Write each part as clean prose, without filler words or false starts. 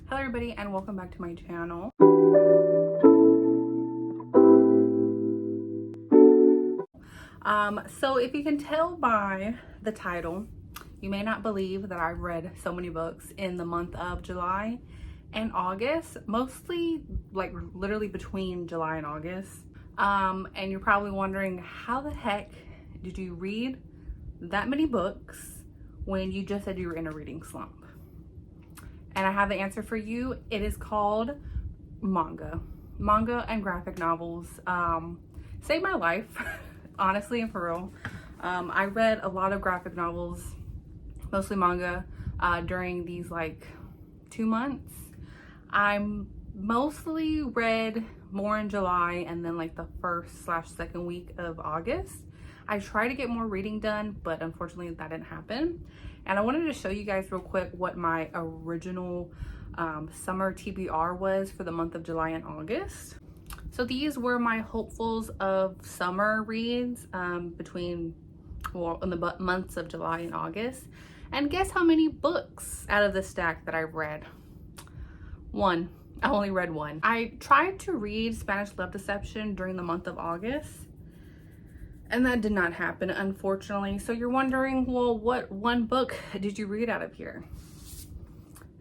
Hello everybody and welcome back to my channel. So if you can tell by the title, you may not believe that I've read so many books in the month of July and August, mostly like literally between July and August. And you're probably wondering, how the heck did you read that many books when you just said you were in a reading slump? And I have the answer for you. It is called manga. Manga and graphic novels saved my life, honestly and for real. I read a lot of graphic novels, mostly manga, during these like 2 months. I mostly read more in July and then like the first/second week of August. I tried to get more reading done, but unfortunately that didn't happen. And I wanted to show you guys real quick what my original summer TBR was for the month of July and August. So these were my hopefuls of summer reads in the months of July and August. And guess how many books out of the stack that I've read? One. I only read one. I tried to read Spanish Love Deception during the month of August, and that did not happen, unfortunately. So you're wondering, well, what one book did you read out of here?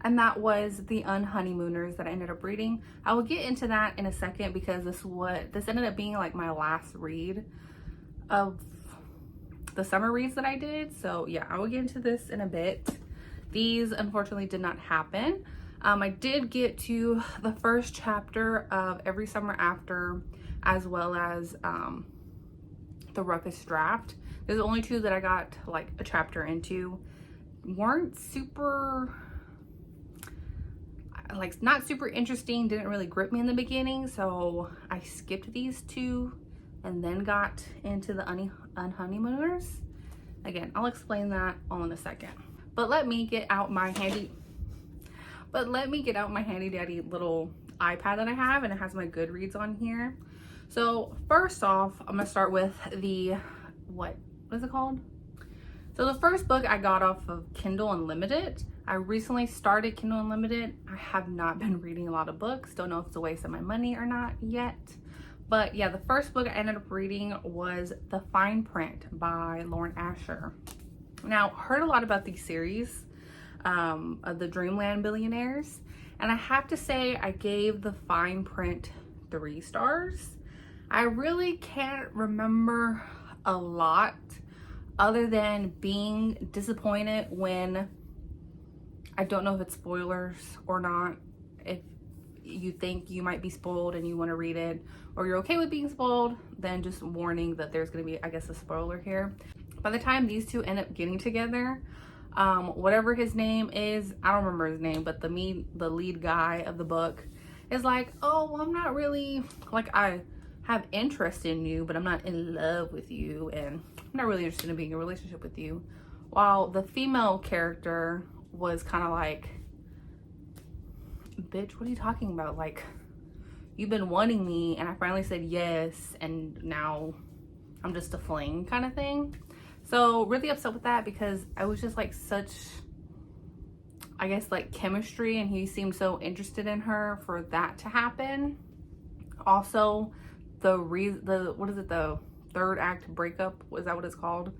And that was The Unhoneymooners that I ended up reading. I will get into that in a second because this ended up being like my last read of the summer reads that I did. So yeah, I will get into this in a bit. These unfortunately did not happen. I did get to the first chapter of Every Summer After, as well as the roughest draft. There's only two that I got like a chapter into. Weren't super, like, not super interesting, didn't really grip me in the beginning, so I skipped these two and then got into the Unhoneymooners. Again, I'll explain that all in a second. But let me get out my handy dandy little iPad that I have, and it has my Goodreads on here. So first off, I'm gonna start with the, what is it called? So the first book I got off of Kindle Unlimited. I recently started Kindle Unlimited. I have not been reading a lot of books. Don't know if it's a waste of my money or not yet. But yeah, the first book I ended up reading was The Fine Print by Lauren Asher. Now, heard a lot about these series of the Dreamland Billionaires, and I have to say I gave The Fine Print 3 stars. I really can't remember a lot other than being disappointed when, I don't know if it's spoilers or not, if you think you might be spoiled and you want to read it, or you're okay with being spoiled, then just warning that there's going to be, I guess, a spoiler here. By the time these two end up getting together, whatever his name is, I don't remember his name, but the lead guy of the book is like, oh, well, I'm not really, like, I have interest in you, but I'm not in love with you, and I'm not really interested in being in a relationship with you. While the female character was kind of like, bitch, what are you talking about? Like, you've been wanting me and I finally said yes, and now I'm just a fling kind of thing. So really upset with that because I was just like such, I guess, like chemistry, and he seemed so interested in her for that to happen. Also, the third act breakup, was that what it's called?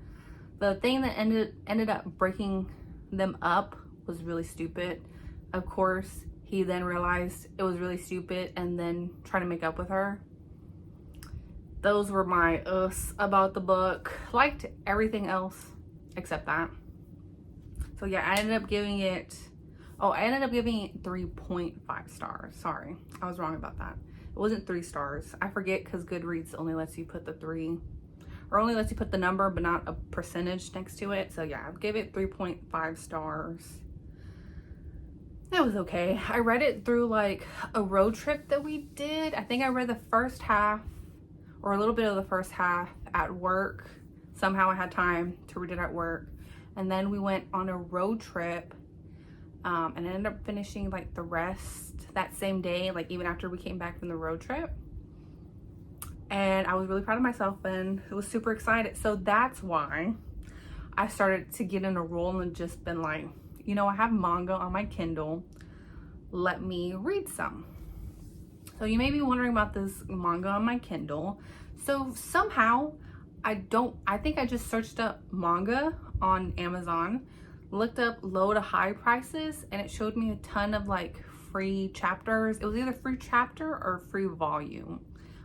The thing that ended up breaking them up was really stupid. Of course, he then realized it was really stupid and then tried to make up with her. Those were my us about the book. Liked everything else except that. So yeah, I ended up giving it 3.5 stars. Sorry, I was wrong about that. It wasn't 3 stars. I forget because Goodreads only lets you put the 3, or only lets you put the number but not a percentage next to it. So yeah, I gave it 3.5 stars. That was okay. I read it through like a road trip that we did. I think I read the first half, or a little bit of the first half, at work. Somehow I had time to read it at work. And then we went on a road trip and ended up finishing like the rest that same day, like even after we came back from the road trip. And I was really proud of myself and I was super excited. So that's why I started to get in a roll and just been like, you know, I have manga on my Kindle. let me read some. So you may be wondering about this manga on my Kindle. So somehow I think I just searched up manga on Amazon, looked up low to high prices, and it showed me a ton of like free chapters. It was either free chapter or free volume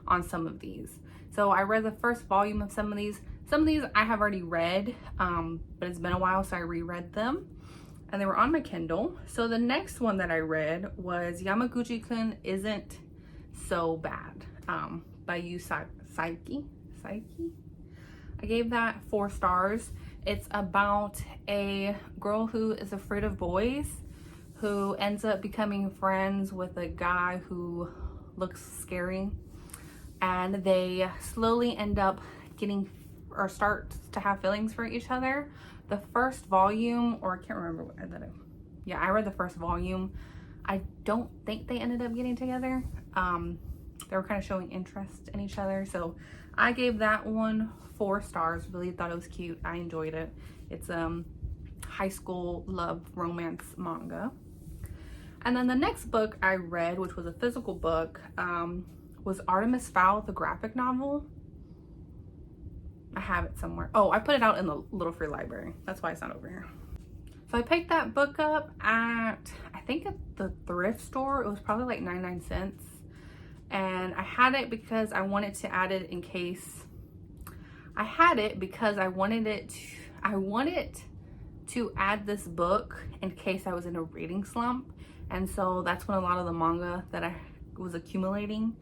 on some of these. So I read the first volume of some of these. Some of these I have already read, but it's been a while, so I reread them. And they were on my Kindle. So the next one that I read was Yamaguchi-kun Isn't So Bad by Yu Saiki. I gave that 4 stars. It's about a girl who is afraid of boys, who ends up becoming friends with a guy who looks scary, and they slowly end up getting or start to have feelings for each other. The first volume, or I can't remember what I read the first volume. I don't think they ended up getting together. They were kind of showing interest in each other. So I gave that one 4 stars. Really thought it was cute. I enjoyed it. It's high school love romance manga. And then the next book I read, which was a physical book, was Artemis Fowl, the graphic novel. I have it somewhere. Oh, I put it out in the little free library. That's why it's not over here. So I picked that book up at, I think at the thrift store. It was probably like 99 cents. And I had it because I wanted to add it in case. I had it because I wanted to add this book in case I was in a reading slump. And so that's when a lot of the manga that I was accumulating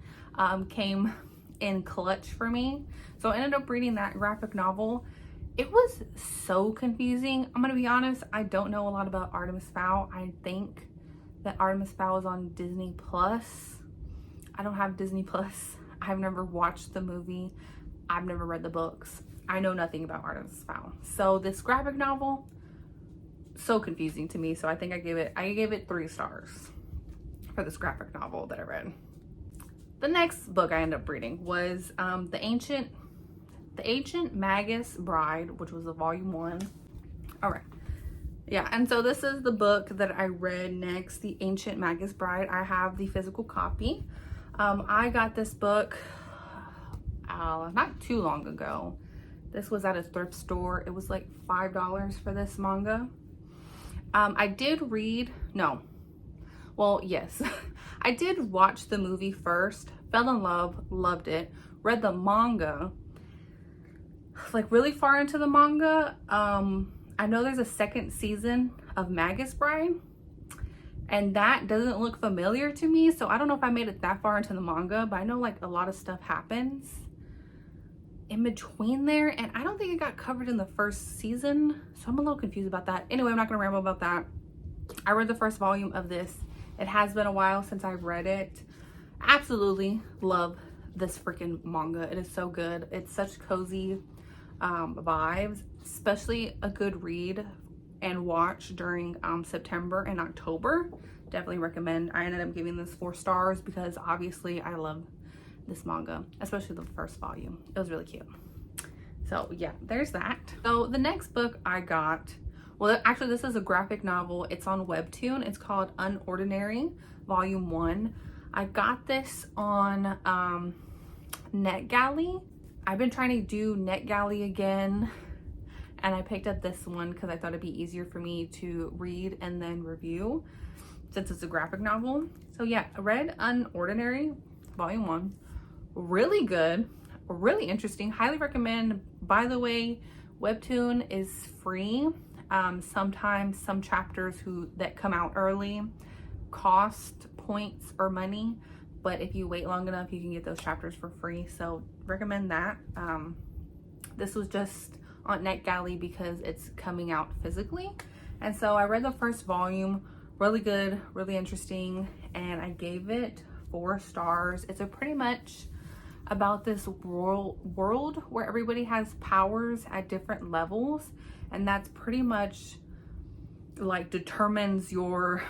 came in clutch for me. So I ended up reading that graphic novel. It was so confusing. I'm gonna be honest, I don't know a lot about Artemis Fowl. I think that Artemis Fowl is on Disney Plus. I don't have Disney Plus. I've never watched the movie. I've never read the books. I know nothing about Artemis Fowl. So this graphic novel, so confusing to me. So I think I gave it 3 stars for this graphic novel that I read. The next book I ended up reading was the Ancient Magus Bride, which was a volume 1. All right. Yeah, and so this is the book that I read next, The Ancient Magus Bride. I have the physical copy. I got this book not too long ago. This was at a thrift store. It was like $5 for this manga. I did watch the movie first, fell in love, loved it, read the manga, like really far into the manga. I know there's a second season of Magus Bride, and that doesn't look familiar to me, so I don't know if I made it that far into the manga, but I know like a lot of stuff happens in between there, and I don't think it got covered in the first season, so I'm a little confused about that. Anyway, I'm not gonna ramble about that. I read the first volume of this. It has been a while since I've read it. Absolutely love this freaking manga. It is so good. It's such cozy vibes, especially a good read and watch during September and October. Definitely recommend. I ended up giving this 4 stars because obviously I love this manga, especially the first volume. It was really cute. So yeah, there's that. So the next book I got, well, actually this is a graphic novel. It's on Webtoon. It's called Unordinary Volume 1. I got this on NetGalley. I've been trying to do NetGalley again, and I picked up this one because I thought it'd be easier for me to read and then review since it's a graphic novel. So yeah, I read Unordinary Volume 1. Really good, really interesting. Highly recommend. By the way, Webtoon is free. Sometimes some chapters that come out early cost points or money, but if you wait long enough, you can get those chapters for free. So recommend that. This was just on NetGalley because it's coming out physically. And so I read the first volume. Really good, really interesting, and I gave it 4 stars. It's a pretty much about this world where everybody has powers at different levels, and that's pretty much like determines your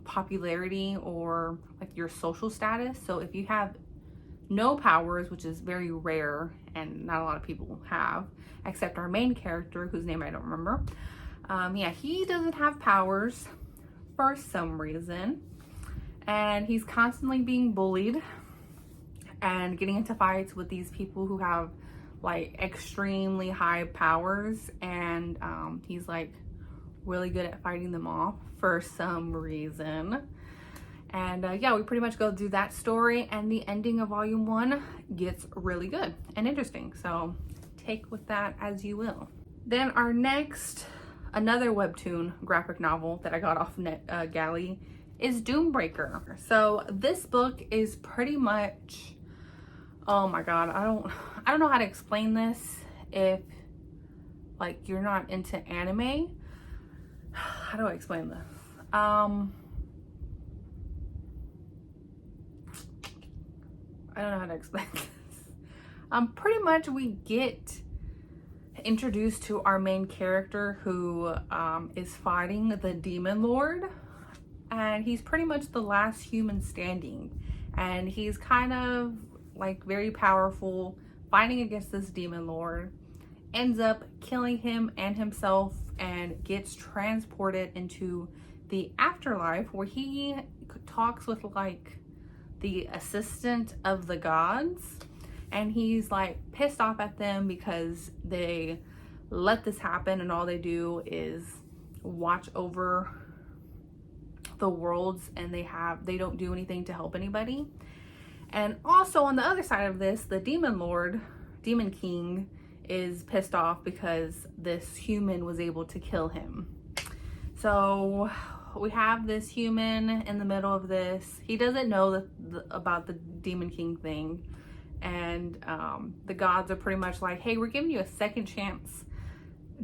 popularity or like your social status. So if you have no powers, which is very rare and not a lot of people have, except our main character whose name I don't remember. Yeah, he doesn't have powers for some reason, and he's constantly being bullied and getting into fights with these people who have like extremely high powers, and he's like really good at fighting them off for some reason. And yeah, we pretty much go through that story, and the ending of volume 1 gets really good and interesting, so take with that as you will. Then our next, another webtoon graphic novel that I got off Galley is Doombreaker. So this book is pretty much, oh my god, I don't know how to explain this if like you're not into anime. How do I explain this? I don't know how to explain this. Pretty much we get introduced to our main character who is fighting the Demon Lord, and he's pretty much the last human standing, and he's kind of like very powerful, fighting against this Demon Lord, ends up killing him and himself, and gets transported into the afterlife where he talks with like the assistant of the gods, and he's like pissed off at them because they let this happen and all they do is watch over the worlds, and they don't do anything to help anybody. And also on the other side of this, the Demon Lord, Demon King, is pissed off because this human was able to kill him. So we have this human in the middle of this. He doesn't know about the Demon King thing, and the gods are pretty much like, hey, we're giving you a second chance,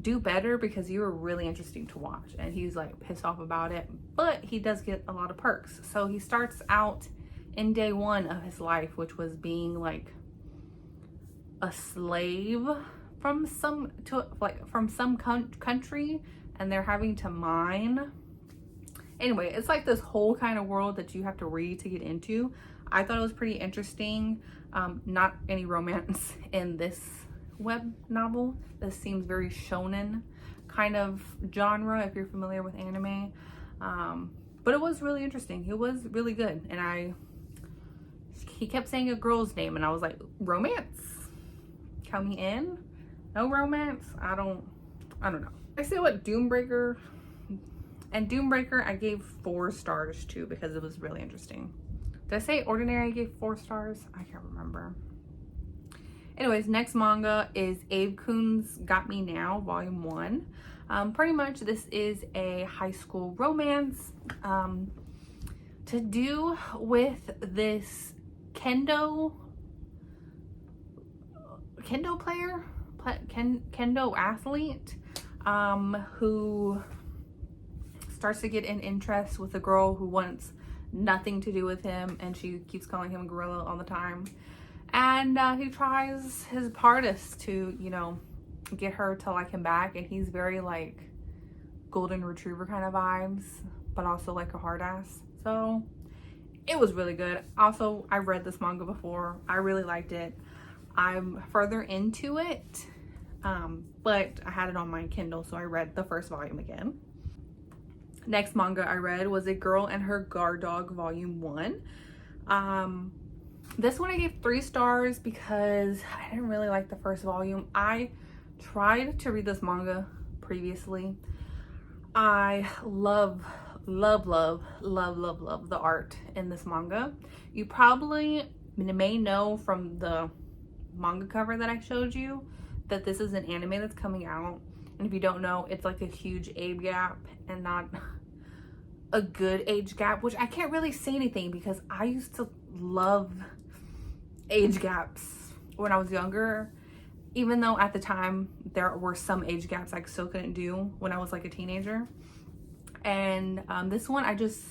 do better because you were really interesting to watch. And he's like pissed off about it, but he does get a lot of perks. So he starts out in day 1 of his life, which was being like a slave from some country, and they're having to mine. Anyway, it's like this whole kind of world that you have to read to get into. I thought it was pretty interesting. Not any romance in this web novel. This seems very shonen kind of genre if you're familiar with anime. But it was really interesting. It was really good. And he kept saying a girl's name, and I was like, romance? Count me in? No romance? I don't know. I say what Doombreaker. And Doombreaker I gave 4 stars to because it was really interesting. Did I say Ordinary I gave 4 stars? I can't remember. Anyways, next manga is Abe-kun's Got Me Now, Volume 1. Pretty much this is a high school romance to do with this kendo player, kendo athlete, who starts to get an interest with a girl who wants nothing to do with him, and she keeps calling him gorilla all the time. And he tries his hardest to, you know, get her to like him back, and he's very like golden retriever kind of vibes, but also like a hard ass. So it was really good. Also, I read this manga before. I really liked it. I'm further into it, but I had it on my Kindle, so I read the first volume again. Next manga I read was A Girl and Her Guard Dog Volume 1. This one I gave 3 stars because I didn't really like the first volume. I tried to read this manga previously. I love the art in this manga. You probably may know from the manga cover that I showed you that this is an anime that's coming out. And if you don't know, it's like a huge age gap, and not a good age gap, which I can't really say anything because I used to love age gaps when I was younger, even though at the time there were some age gaps I still couldn't do when I was like a teenager. And this one I just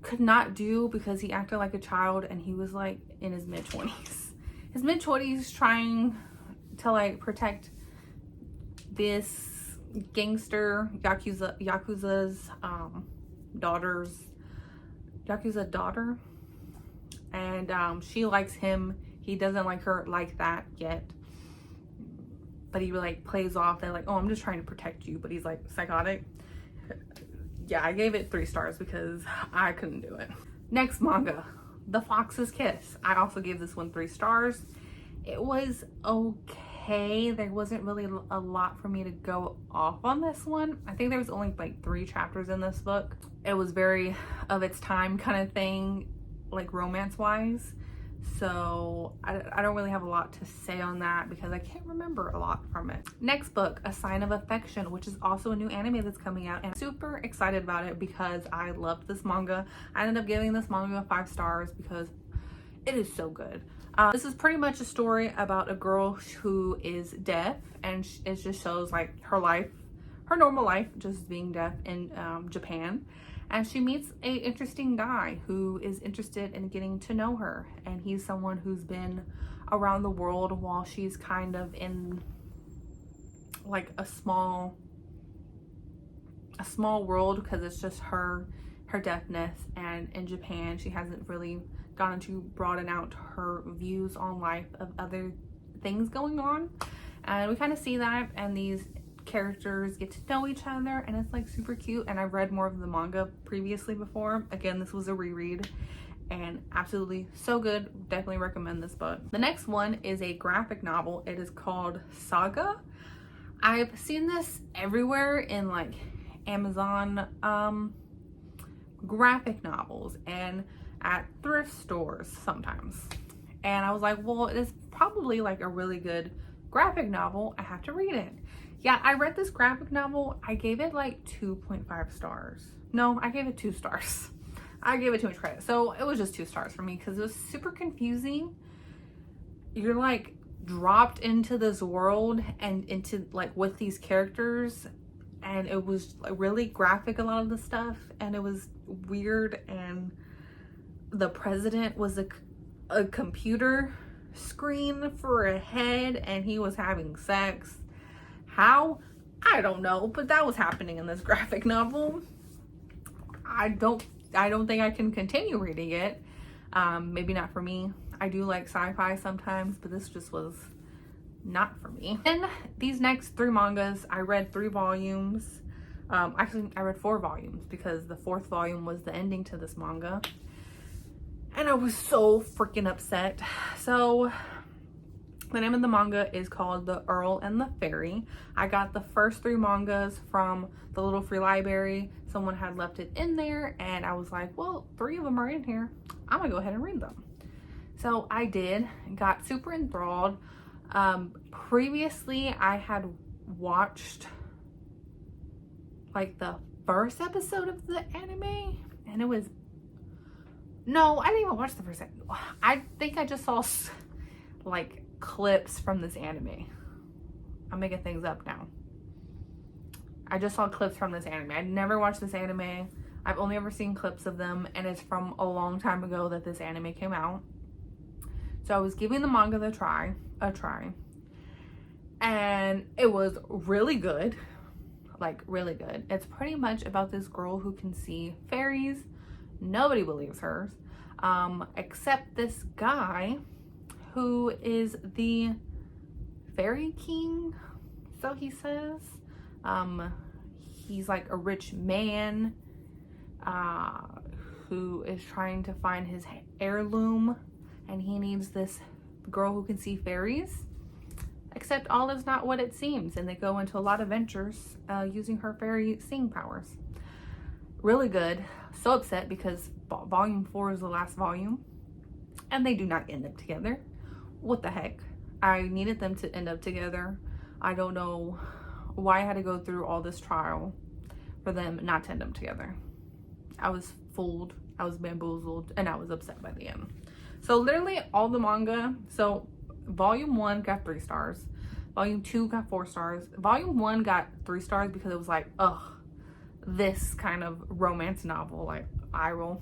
could not do because he acted like a child, and he was like in his mid-20s. His mid-20s trying to like protect this gangster Yakuza's Yakuza daughter, and she likes him. He doesn't like her like that yet, but he like plays off that like, oh, I'm just trying to protect you, but he's like psychotic. Yeah, I gave it 3 stars because I couldn't do it. Next manga, The Fox's Kiss. I also gave this one 3 stars. It was okay. There wasn't really a lot for me to go off on this one. I think there was only like 3 chapters in this book. It was very of its time kind of thing, like romance wise. So I don't really have a lot to say on that because I can't remember a lot from it. Next book, A Sign of Affection, which is also a new anime that's coming out, and I'm super excited about it because I loved this manga. I ended up giving this manga 5 stars because it is so good. This is pretty much a story about a girl who is deaf, and it just shows like her life, her normal life, just being deaf in Japan. And she meets an interesting guy who is interested in getting to know her. And he's someone who's been around the world while she's kind of in like a small world, because it's just her deafness. And in Japan, she hasn't really gotten to broaden out her views on life of other things going on. And we kind of see that, and these characters get to know each other, and it's like super cute. And I read more of the manga previously before. Again, this was a reread and absolutely so good. Definitely recommend this book. The next one is a graphic novel. It is called Saga. I've seen this everywhere in like Amazon graphic novels and at thrift stores sometimes. And I was like, well, it's probably like a really good graphic novel. I have to read it. Yeah, I read this graphic novel. I gave it like 2.5 stars. No, I gave it 2 stars. I gave it too much credit. So it was just 2 stars for me because it was super confusing. You're like dropped into this world and into like with these characters, and it was like really graphic, a lot of the stuff, and it was weird. And the president was a computer screen for a head, and he was having sex. How? I don't know, but that was happening in this graphic novel. I don't think I can continue reading it. Maybe not for me. I do like sci-fi sometimes, but this just was not for me. And these next 3 mangas, I read 3 volumes. Actually, I read 4 volumes because the 4th volume was the ending to this manga. And I was so freaking upset. So the name of the manga is called The Earl and the Fairy. I got the first 3 mangas from the little free library. Someone had left it in there, and I was like, well, 3 of them are in here. I'm gonna go ahead and read them. So I did, got super enthralled. Previously, I had watched like the first episode of the anime, and it was, no, I didn't even watch the first episode. I think I just saw like clips from this anime. I'm making things up now. I just saw clips from this anime. I'd never watched this anime. I've only ever seen clips of them, and it's from a long time ago that this anime came out. So I was giving the manga a try, and it was really good, like really good. It's pretty much about this girl who can see fairies. Nobody believes her, except this guy who is the fairy king, so he says. He's like a rich man who is trying to find his heirloom, and he needs this girl who can see fairies. Except all is not what it seems, and they go into a lot of ventures using her fairy seeing powers. Really good. So upset because volume 4 is the last volume, and they do not end up together. What the heck? I needed them to end up together. I don't know why I had to go through all this trial for them not to end up together. I was fooled, I was bamboozled, and I was upset by the end. So literally all the manga, so volume 1 got 3 stars, volume 2 got 4 stars, volume 1 got 3 stars because it was like, ugh, this kind of romance novel, like eye roll.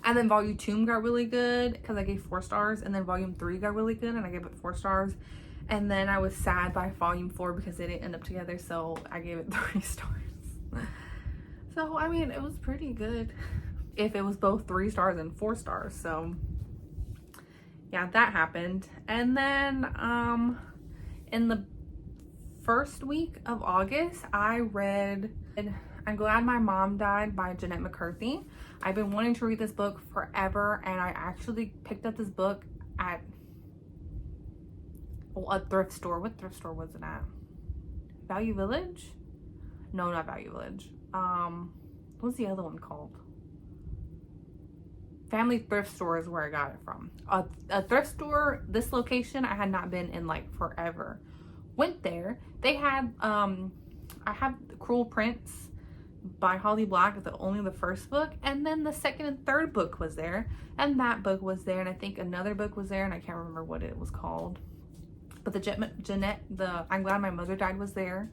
And then volume 2 got really good because I gave 4 stars, and then volume 3 got really good and I gave it 4 stars. And then I was sad by volume 4 because they didn't end up together, so I gave it 3 stars. So I mean, it was pretty good if it was both 3 stars and 4 stars. So yeah, that happened. And then in the first week of August, I I'm Glad My Mom Died by Jeanette McCarthy. I've been wanting to read this book forever, and I actually picked up this book at a thrift store. What thrift store was it at? Value Village? No, not Value Village. What's the other one called? Family Thrift Store is where I got it from. A thrift store, this location I had not been in like forever. Went there. They had, I have Cruel Prince by Holly Black, only the first book, and then the second and third book was there, and that book was there, and I think another book was there, and I can't remember what it was called. But the I'm Glad My Mother Died was there.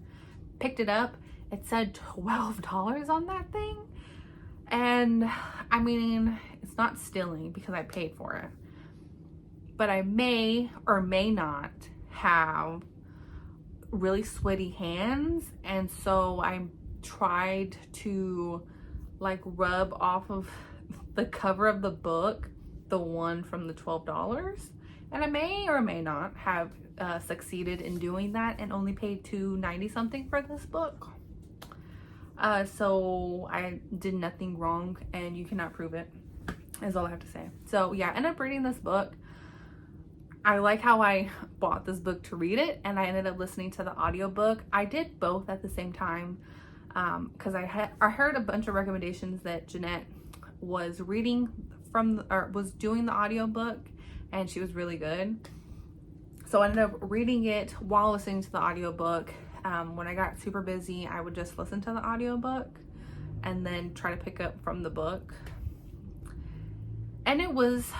Picked it up. It said $12 on that thing. And I mean, it's not stealing because I paid for it. But I may or may not have really sweaty hands. And so I tried to like rub off of the cover of the book, the one from the $12. And I may or may not have succeeded in doing that and only paid $2.90 something for this book. So I did nothing wrong, and you cannot prove it, is all I have to say. So yeah, I ended up reading this book. I like how I bought this book to read it, and I ended up listening to the audiobook. I did both at the same time, because I heard a bunch of recommendations that Jeanette was reading from, or was doing the audiobook, and she was really good. So I ended up reading it while listening to the audiobook. When I got super busy, I would just listen to the audiobook and then try to pick up from the book. And it was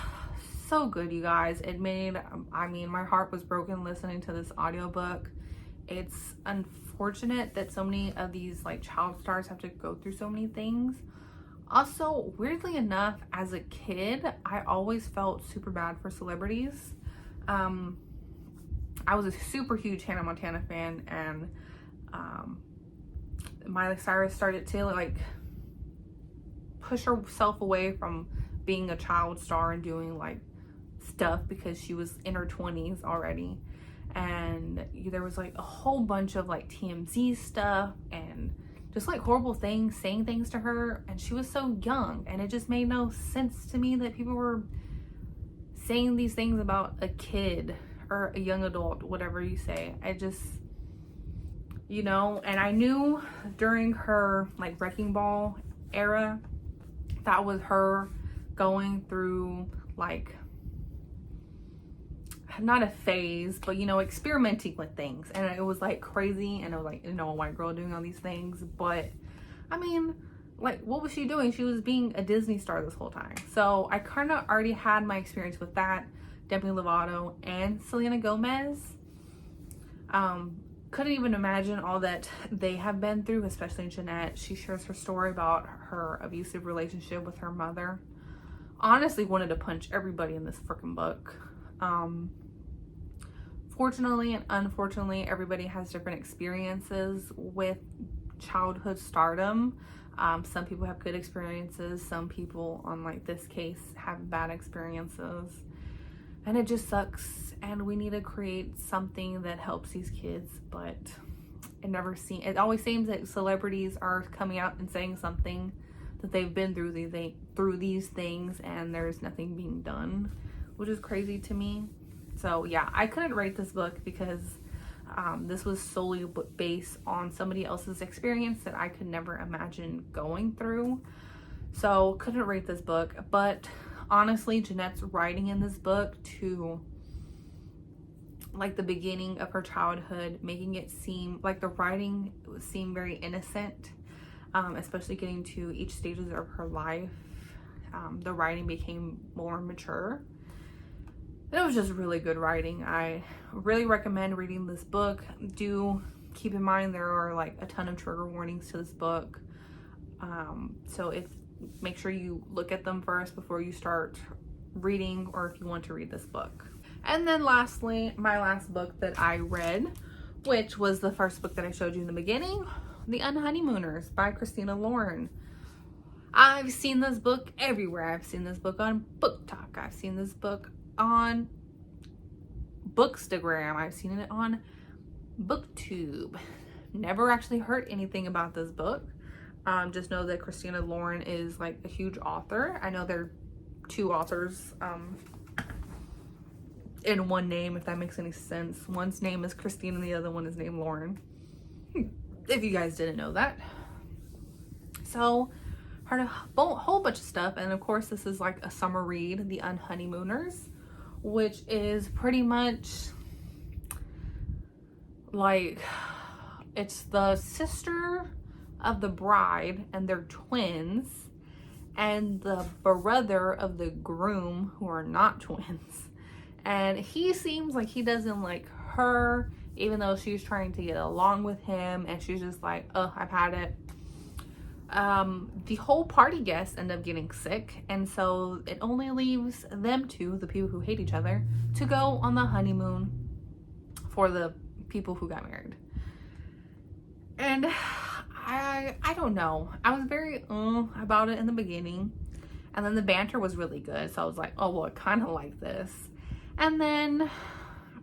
so good, you guys. It made, I mean, my heart was broken listening to this audiobook. It's unfortunate that so many of these like child stars have to go through so many things. Also, weirdly enough, as a kid, I always felt super bad for celebrities. I was a super huge Hannah Montana fan, and Miley Cyrus started to like push herself away from being a child star and doing like stuff because she was in her 20s already. And there was like a whole bunch of like TMZ stuff and just like horrible things, saying things to her, and she was so young, and it just made no sense to me that people were saying these things about a kid or a young adult, whatever you say. I just, you know, and I knew during her like Wrecking Ball era, that was her going through like, not a phase, but you know, experimenting with things, and it was like crazy, and it was like, you know, a white girl doing all these things. But I mean, like, what was she doing? She was being a Disney star this whole time. So I kind of already had my experience with that. Demi Lovato and Selena Gomez. Couldn't even imagine all that they have been through, especially Jeanette. She shares her story about her abusive relationship with her mother. Honestly wanted to punch everybody in this freaking book. Fortunately and unfortunately, everybody has different experiences with childhood stardom. Some people have good experiences. Some people, on like this case, have bad experiences. And it just sucks, and we need to create something that helps these kids, but it always seems that celebrities are coming out and saying something that they've been through these things, and there's nothing being done, which is crazy to me. So yeah, I couldn't rate this book because this was solely based on somebody else's experience that I could never imagine going through. So couldn't rate this book, but honestly, Jeanette's writing in this book to like the beginning of her childhood, making it seem like the writing seemed very innocent, especially getting to each stages of her life. The writing became more mature. And it was just really good writing. I really recommend reading this book. Do keep in mind there are like a ton of trigger warnings to this book. So make sure you look at them first before you start reading, or if you want to read this book. And then lastly, my last book that I read, which was the first book that I showed you in the beginning, The Unhoneymooners by Christina Lauren. I've seen this book everywhere. I've seen this book on BookTok. I've seen this book on Bookstagram. I've seen it on BookTube. Never actually heard anything about this book. Just know that Christina Lauren is like a huge author. I know there are 2 authors in one name, if that makes any sense. One's name is Christine and the other one is named Lauren. If you guys didn't know that. So, heard a whole bunch of stuff. And of course, this is like a summer read, The Unhoneymooners, which is pretty much like, it's the sister of the bride and they're twins, and the brother of the groom who are not twins. And he seems like he doesn't like her, even though she's trying to get along with him, and she's just like, oh, I've had it. The whole party guests end up getting sick, and so it only leaves them 2, the people who hate each other, to go on the honeymoon for the people who got married. And I don't know. I was very about it in the beginning, and then the banter was really good, so I was like, oh well, I kind of like this. And then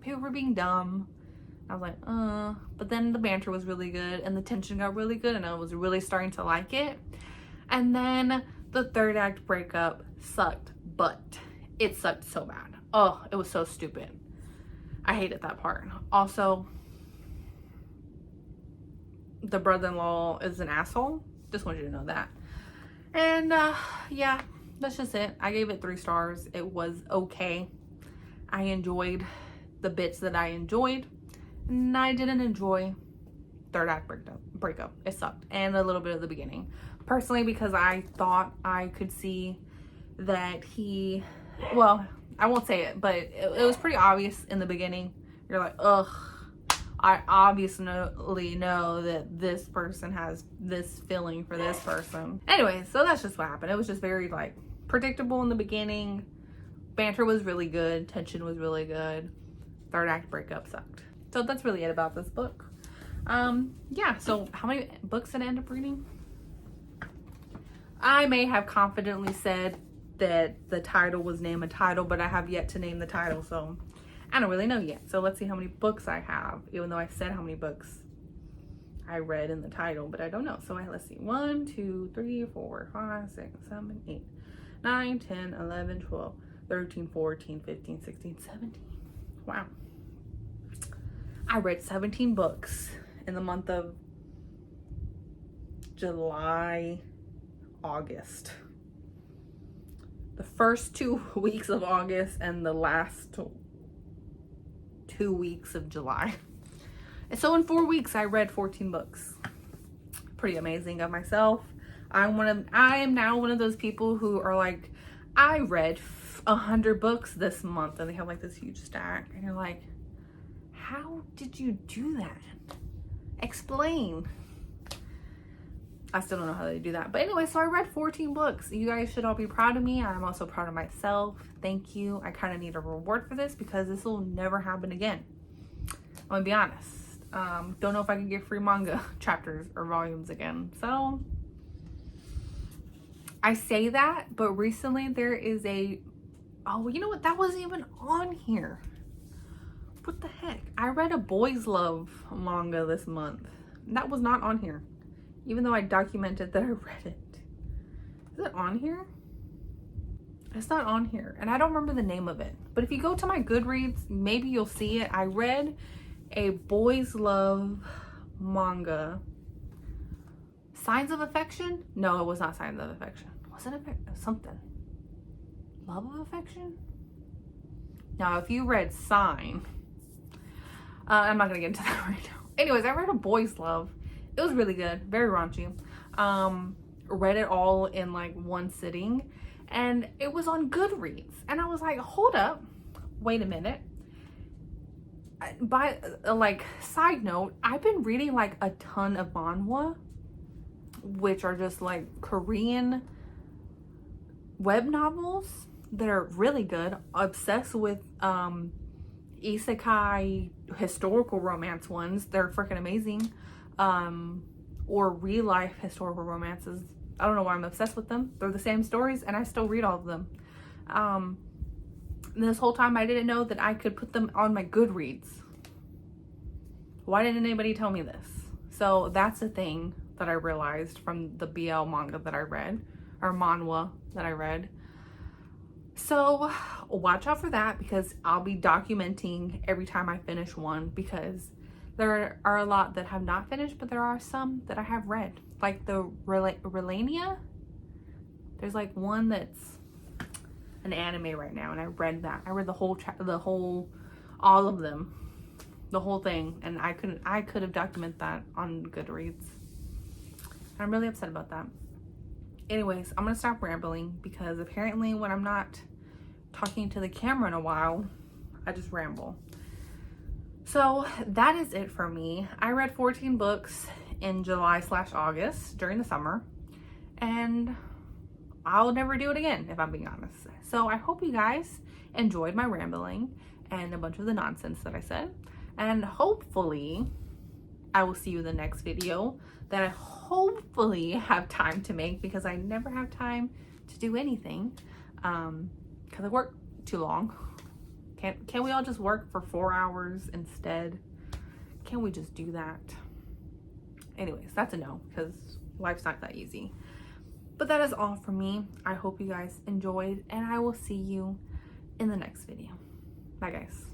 people were being dumb. I was like, but then the banter was really good and the tension got really good, and I was really starting to like it. And then the 3rd act breakup sucked, but it sucked so bad. Oh, it was so stupid. I hated that part. Also, the brother-in-law is an asshole. Just want you to know that. And yeah, that's just it. I gave it 3 stars. It was okay. I enjoyed the bits that I enjoyed, and I didn't enjoy 3rd act breakup. It sucked, and a little bit of the beginning. Personally, because I thought I could see that he, well, I won't say it, but it was pretty obvious in the beginning. You're like, ugh, I obviously know that this person has this feeling for this person. Anyway, so that's just what happened. It was just very like predictable in the beginning. Banter was really good. Tension was really good. 3rd act breakup sucked. So that's really it about this book. Yeah, so how many books did I end up reading? I may have confidently said that the title was Name a Title, but I have yet to name the title, so I don't really know yet. So let's see how many books I have, even though I said how many books I read in the title, but I don't know. So let's see. 1, 2, 3, 4, 5, 6, 7, 8, 9, 10, 11, 12, 13, 14, 15, 16, 17. Wow. I read 17 books in the month of July, August. The first 2 weeks of August and the last 2 weeks of July. And so in 4 weeks, I read 14 books. Pretty amazing of myself. I am now one of those people who are like, I read 100 books this month, and they have like this huge stack, and you're like, how did you do that? Explain. I still don't know how they do that. But anyway, so I read 14 books. You guys should all be proud of me. I'm also proud of myself. Thank you. I kind of need a reward for this because this will never happen again. I'm gonna be honest. Don't know if I can get free manga chapters or volumes again. So I say that, but recently there is oh, you know what? That wasn't even on here. What the heck? I read a boys love manga this month. That was not on here. Even though I documented that I read it. Is it on here? It's not on here. And I don't remember the name of it. But if you go to my Goodreads, maybe you'll see it. I read a boys love manga. Signs of Affection? No, it was not Signs of Affection. Was it something? Love of Affection? Now, if you read Sign, I'm not gonna get into that right now. Anyways, I read a boys love. It was really good, very raunchy. Read it all in like one sitting, and it was on Goodreads. And I was like, hold up, wait a minute. By like side note, I've been reading like a ton of manhwa, which are just like Korean web novels that are really good. Obsessed with isekai historical romance ones. They're freaking amazing. Or real life historical romances. I don't know why I'm obsessed with them. They're the same stories and I still read all of them. This whole time I didn't know that I could put them on my Goodreads. Why didn't anybody tell me this? So that's a thing that I realized from the BL manga that I read, or manhwa that I read. So watch out for that, because I'll be documenting every time I finish one, because there are a lot that have not finished, but there are some that I have read. Like the Relania. There's like one that's an anime right now, and I read that. I read the whole all of them, the whole thing, and I could have documented that on Goodreads. I'm really upset about that. Anyways, I'm gonna stop rambling, because apparently when I'm not talking to the camera in a while, I just ramble. So that is it for me. I read 14 books in July/August during the summer, and I'll never do it again, if I'm being honest. So I hope you guys enjoyed my rambling and a bunch of the nonsense that I said, and hopefully I will see you in the next video that I hopefully have time to make, because I never have time to do anything because I work too long. Can we all just work for 4 hours instead? Can we just do that? Anyways, that's a no, because life's not that easy. But that is all for me. I hope you guys enjoyed, and I will see you in the next video. Bye guys.